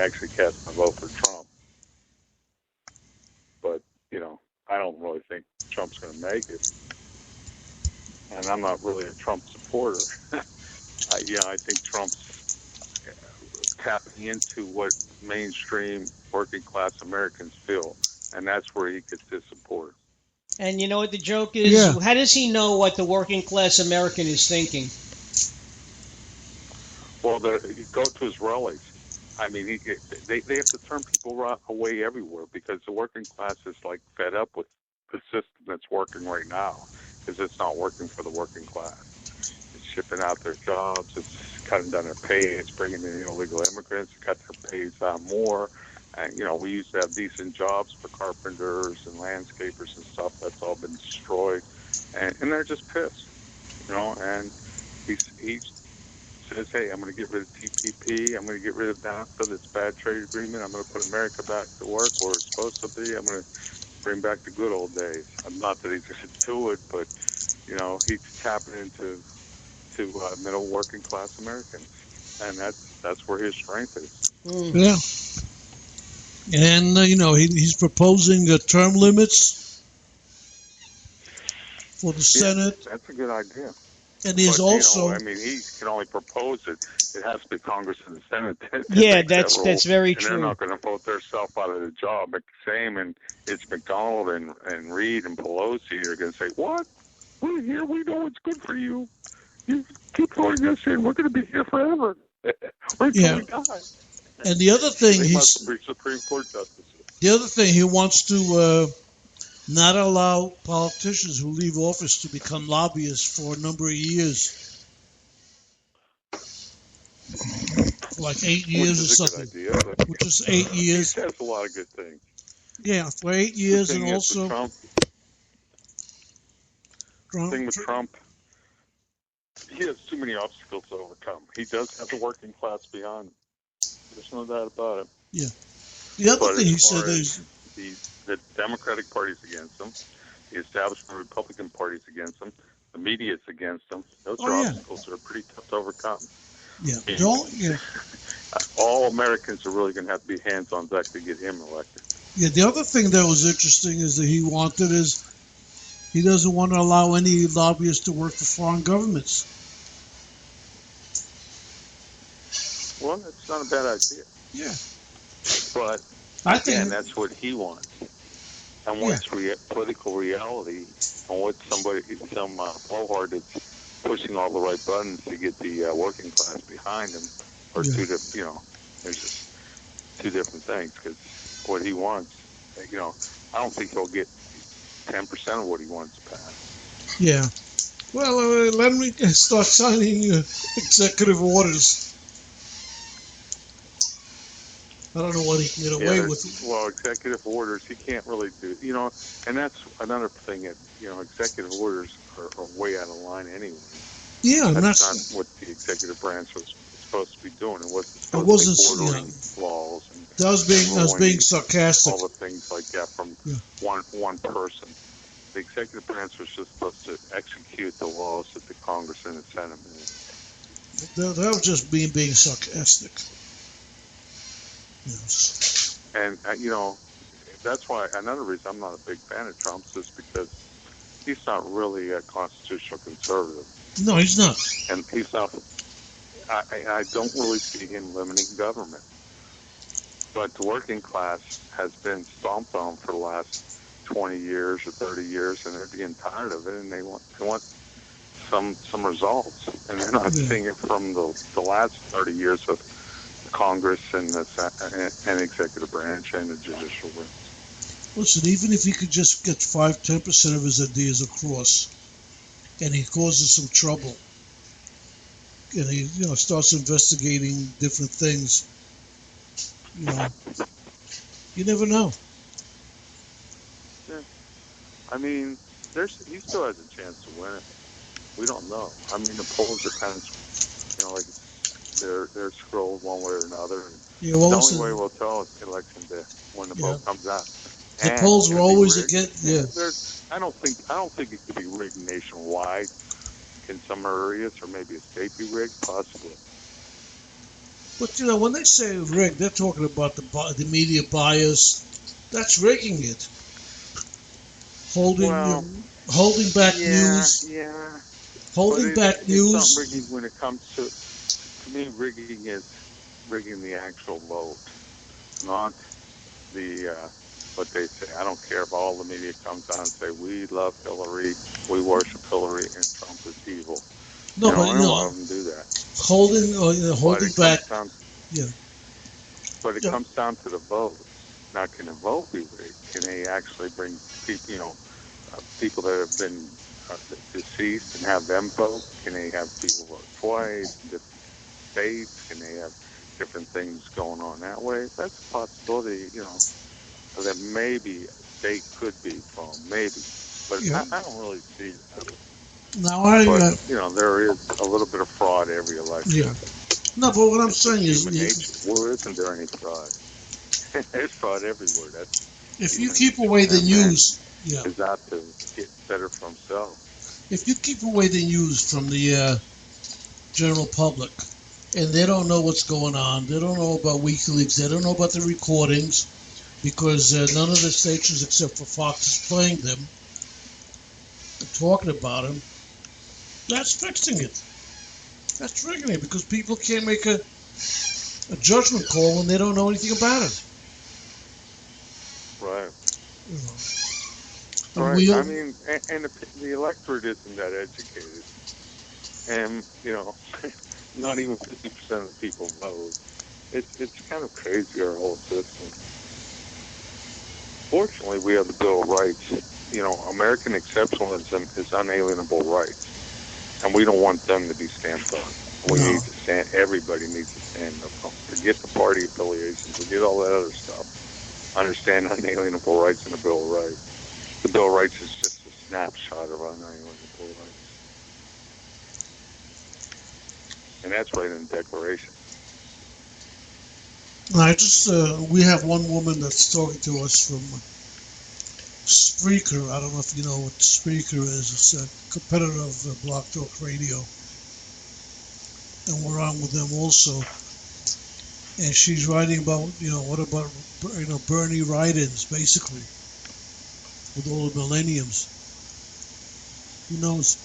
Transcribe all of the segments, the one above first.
actually cast my vote for Trump. But, I don't really think Trump's going to make it. And I'm not really a Trump supporter. I think Trump's tapping into what mainstream working class Americans feel. And that's where he gets his support. And you know what the joke is? Yeah. How does he know what the working class American is thinking? Well, you go to his rallies. I mean, they have to turn people away everywhere because the working class is fed up with the system that's working right now because it's not working for the working class. It's shipping out their jobs. It's cutting down their pay. It's bringing in illegal immigrants. Cut their pays down more. And, we used to have decent jobs for carpenters and landscapers and stuff. That's all been destroyed. And they're just pissed, and he says, hey, I'm going to get rid of TPP. I'm going to get rid of NAFTA, this bad trade agreement. I'm going to put America back to work where it's supposed to be. I'm going to bring back the good old days. Not that he's going to do it, but, he's tapping into middle working class Americans. And that's where his strength is. Yeah. And, he's proposing term limits for the Senate. That's a good idea. And he's also... he can only propose it. It has to be Congress and the Senate. That's very true. And they're not going to vote themselves out of the job. McSame and it's McDonald and Reid and Pelosi are going to say, what? We're here. We know what's good for you. You keep voting us in. We're going to be here forever. We're until we die. And the other thing Supreme Court justices. The other thing, he wants to not allow politicians who leave office to become lobbyists for a number of years, like 8 years or something. Which is 8 years. He says a lot of good things. Yeah, for 8 years, and also. The thing with Trump, he has too many obstacles to overcome. He does have the working class behind him. There's no doubt about it. Yeah. The other thing he said is the Democratic Party's against him, the establishment Republican Party's against him, the media's against him. Those are obstacles that are pretty tough to overcome. Yeah. All Americans are really going to have to be hands on deck to get him elected. Yeah. The other thing that was interesting is that he doesn't want to allow any lobbyists to work for foreign governments. Well, that's not a bad idea. Yeah. But, again, that's what he wants. And what's political reality, and what some blowhard that's pushing all the right buttons to get the working class behind him, or two different, there's just two different things. Because what he wants, I don't think he'll get 10% of what he wants to pass. Yeah. Well, let me start signing executive orders. I don't know what he can get away with. Well, executive orders, he can't really do, and that's another thing that, executive orders are way out of line anyway. Yeah, that's not what the executive branch was supposed to be doing. It wasn't bordering laws. And that was being sarcastic. All the things like that from one person. The executive branch was just supposed to execute the laws that the Congress and the Senate made. That was just being sarcastic. Yes. And, that's why another reason I'm not a big fan of Trump is because he's not really a constitutional conservative. No, he's not. And he's not. I don't really see him limiting government. But the working class has been stomped on for the last 20 years or 30 years, and they're getting tired of it, and they want some results. And they're not seeing it from the last 30 years of Congress and the executive branch and the judicial branch. Listen, even if he could just get 5-10% of his ideas across, and he causes some trouble, and he starts investigating different things, you never know. Yeah, I mean, he still has a chance to win it. We don't know. I mean, the polls are kind of, they're scrolled one way or another. Yeah, well, the only way we'll tell is election day when the vote comes out. The polls are always against. Yeah. I don't think it could be rigged nationwide. In some areas, or maybe a state be rigged, possibly. But when they say rig, they're talking about the media bias. That's rigging it. Holding back news. Yeah. Holding back news. It's not rigging when it comes to me, rigging is rigging the actual vote, not the what they say. I don't care if all the media comes out and say we love Hillary, we worship Hillary, and Trump is evil. No, but I don't want them to do that. Holding back. But it comes down to the vote. Now, can the vote be rigged? Can they actually bring people, people that have been deceased and have them vote? Can they have people vote twice in different states? Can they have different things going on that way? That's a possibility, that maybe they could be wrong, maybe. But I don't really see that. There is a little bit of fraud every election. Yeah. No, but what I'm saying is... Well, isn't there any fraud? There's fraud everywhere. If you keep away the news... is out to get better for himself. If you keep away the news from the general public, and they don't know what's going on, they don't know about Wiki Leaks, they don't know about the recordings, because none of the stations except for Fox is playing them, talking about them, that's fixing it. That's rigging it, because people can't make a judgment call when they don't know anything about it. Right. Right. I mean, and the electorate isn't that educated. And, not even 50% of the people vote. It's kind of crazy, our whole system. Fortunately, we have the Bill of Rights. American exceptionalism is unalienable rights. And we don't want them to be stamped on. Everybody needs to stand up. Forget the party affiliations, forget all that other stuff. Understand unalienable rights in the Bill of Rights. The Bill of Rights is just a snapshot of unalienable rights. And that's right in the Declaration. We have one woman that's talking to us from Spreaker. I don't know if you know what Spreaker is. It's a competitor of Block Talk Radio. And we're on with them also. And she's writing about, what about, Bernie write-ins, basically, with all the millenniums. Who knows?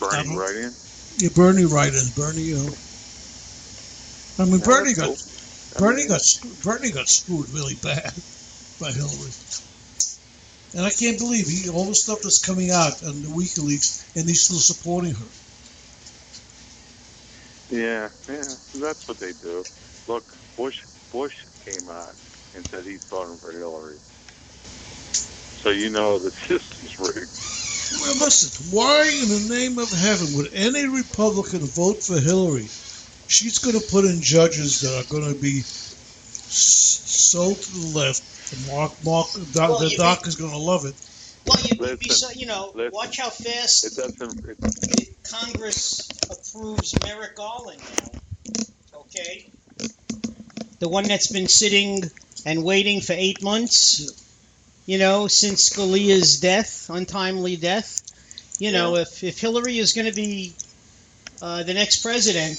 Bernie write-in? Yeah, Bernie write-ins. Bernie, I mean, Bernie got screwed really bad by Hillary. And I can't believe all the stuff that's coming out on the Wiki Leaks, and he's still supporting her. Yeah, that's what they do. Look, Bush came out and said he's voting for Hillary. So the system's rigged. Well, listen, why in the name of heaven would any Republican vote for Hillary? She's going to put in judges that are going to be so to the left. The doc is going to love it. Well, watch how fast Congress approves Merrick Garland now. Okay? The one that's been sitting and waiting for 8 months, since Scalia's death, untimely death. If Hillary is going to be the next president,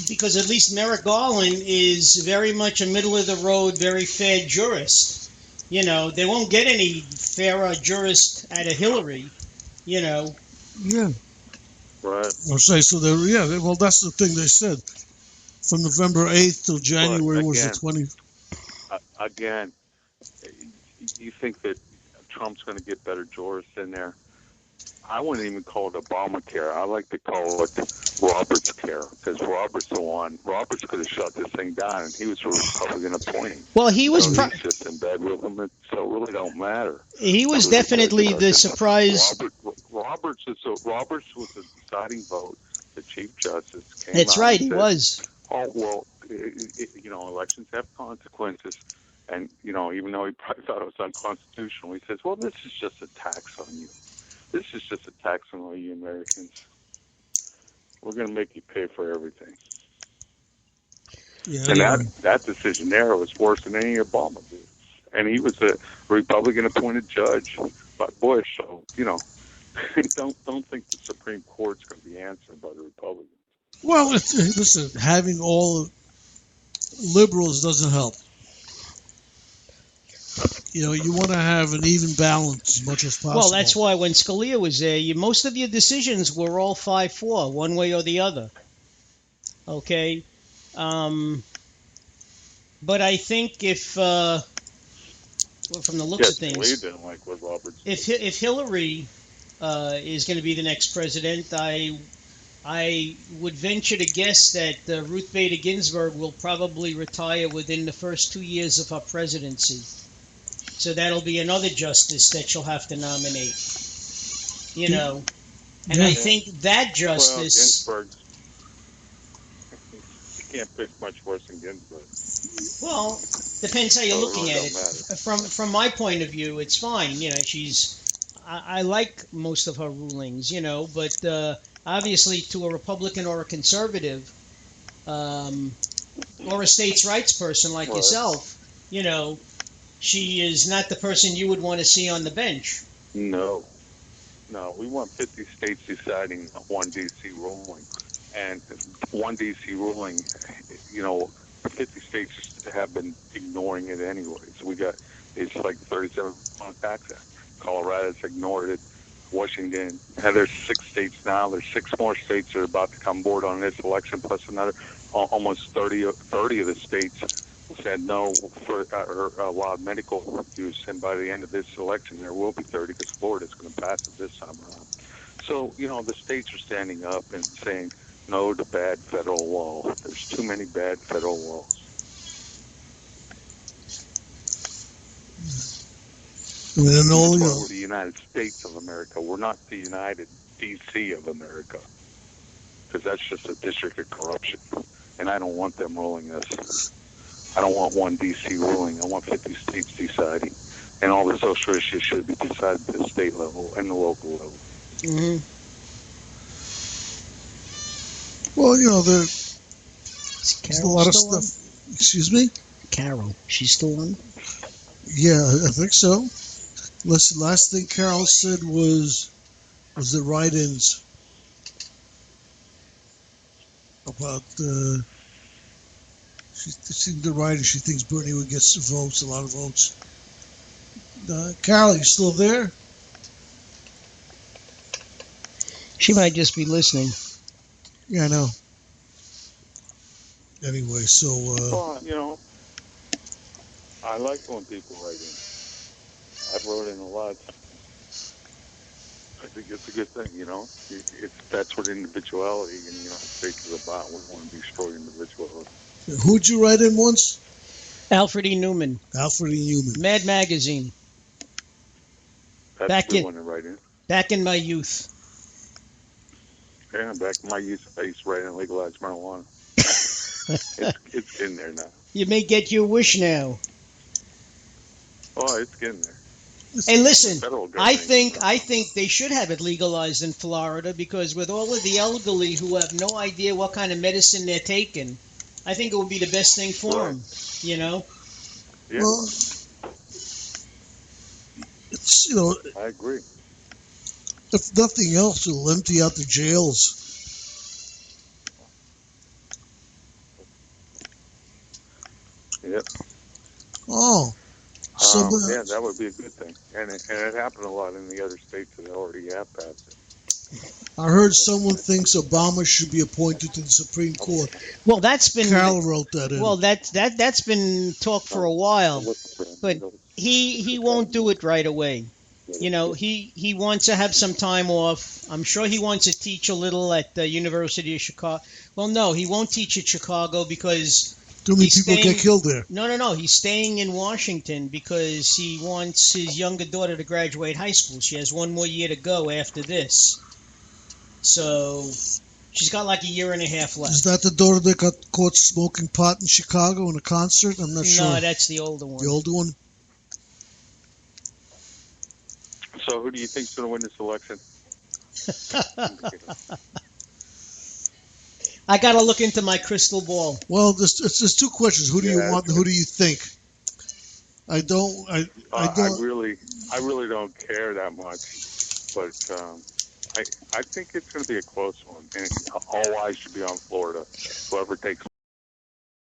because at least Merrick Garland is very much a middle-of-the-road, very fair jurist. They won't get any fairer jurist out of Hillary, Yeah. Right. Well, that's the thing they said. From November 8th till January was the 20th. Again, you think that Trump's going to get better jurists in there? I wouldn't even call it Obamacare. I like to call it Roberts care, because Roberts could have shut this thing down, and he was a Republican appointee. Well, he was he's just in bed with him, so it really don't matter. He was definitely the surprise. Roberts was the deciding vote. The Chief Justice came That's out right, and he said, was. Oh, well, elections have consequences. And, even though he probably thought it was unconstitutional, he says, well, this is just a tax on you. This is just a tax on all you Americans. We're going to make you pay for everything. Yeah, and that decision there was worse than any Obama did. And he was a Republican-appointed judge by Bush. So, don't think the Supreme Court's going to be answered by the Republicans. Well, listen, having all liberals doesn't help. You want to have an even balance as much as possible. Well, that's why when Scalia was there, most of your decisions were all 5-4, one way or the other. Okay? But I think if, from the looks of things, Scalia didn't like what Roberts did. if Hillary is going to be the next president, I would venture to guess that Ruth Bader Ginsburg will probably retire within the first 2 years of her presidency. So that'll be another justice that she'll have to nominate. And I think that justice... Well, Ginsburg, you can't pick much worse than Ginsburg. Well, depends how you're looking at it. From my point of view, it's fine. I like most of her rulings, but obviously to a Republican or a conservative, or a states' rights person like yourself, she is not the person you would want to see on the bench. No, we want 50 states deciding one D.C. ruling. And one D.C. ruling, 50 states have been ignoring it anyway. So it's like 37 on tax act. Colorado's ignored it. Washington, there's 6 states now. There's 6 more states that are about to come board on this election, plus another almost 30 of the states said no for allowed medical use. And by the end of this election, there will be 30 because Florida's going to pass it this time around. So, the states are standing up and saying no to bad federal law. There's too many bad federal laws. We're the United States of America. We're not the United D.C. of America, because that's just a district of corruption, and I don't want them ruling us. I don't want one D.C. ruling. I want 50 states deciding, and all the social issues should be decided at the state level and the local level. Mm-hmm. Well, there's a lot of stuff. On? Excuse me? Carol, she's still on? Yeah, I think so. Last thing Carol said was the write-ins about she seemed to write, and she thinks Bernie would get votes, a lot of votes. Carol, you still there? She might just be listening. Yeah, I know. Anyway, so... Well, I like when people write in. I've wrote in a lot. I think it's a good thing, that's what individuality and the United States is about. We want to destroy individuality. Who'd you write in once? Alfred E. Newman. Alfred E. Newman. Mad Magazine. That's a good one to write in. Back in my youth. Yeah, back in my youth, I used to write in legalized marijuana. It's in there now. You may get your wish now. Oh, it's getting there. Hey, listen, I think they should have it legalized in Florida, because with all of the elderly who have no idea what kind of medicine they're taking, I think it would be the best thing for them, Yeah. Well, it's, I agree. If nothing else, it'll empty out the jails. Yep. Oh. Yeah, that would be a good thing. And it happened a lot in the other states that already have passed it. I heard someone thinks Obama should be appointed to the Supreme Court. Well, that's been... Carol wrote that in. Well, that's been talked for a while. But he won't do it right away. He wants to have some time off. I'm sure he wants to teach a little at the University of Chicago. Well, no, he won't teach at Chicago because... Too many people get killed there. No. He's staying in Washington because he wants his younger daughter to graduate high school. She has one more year to go after this. So she's got like a year and a half left. Is that the daughter that got caught smoking pot in Chicago in a concert? I'm not sure. No, that's the older one. The older one? So who do you think's going to win this election? I got to look into my crystal ball. Well, there's 2 questions. Who do you want and who do you think? I really don't care that much. but I think it's going to be a close one, and all eyes should be on Florida. Whoever takes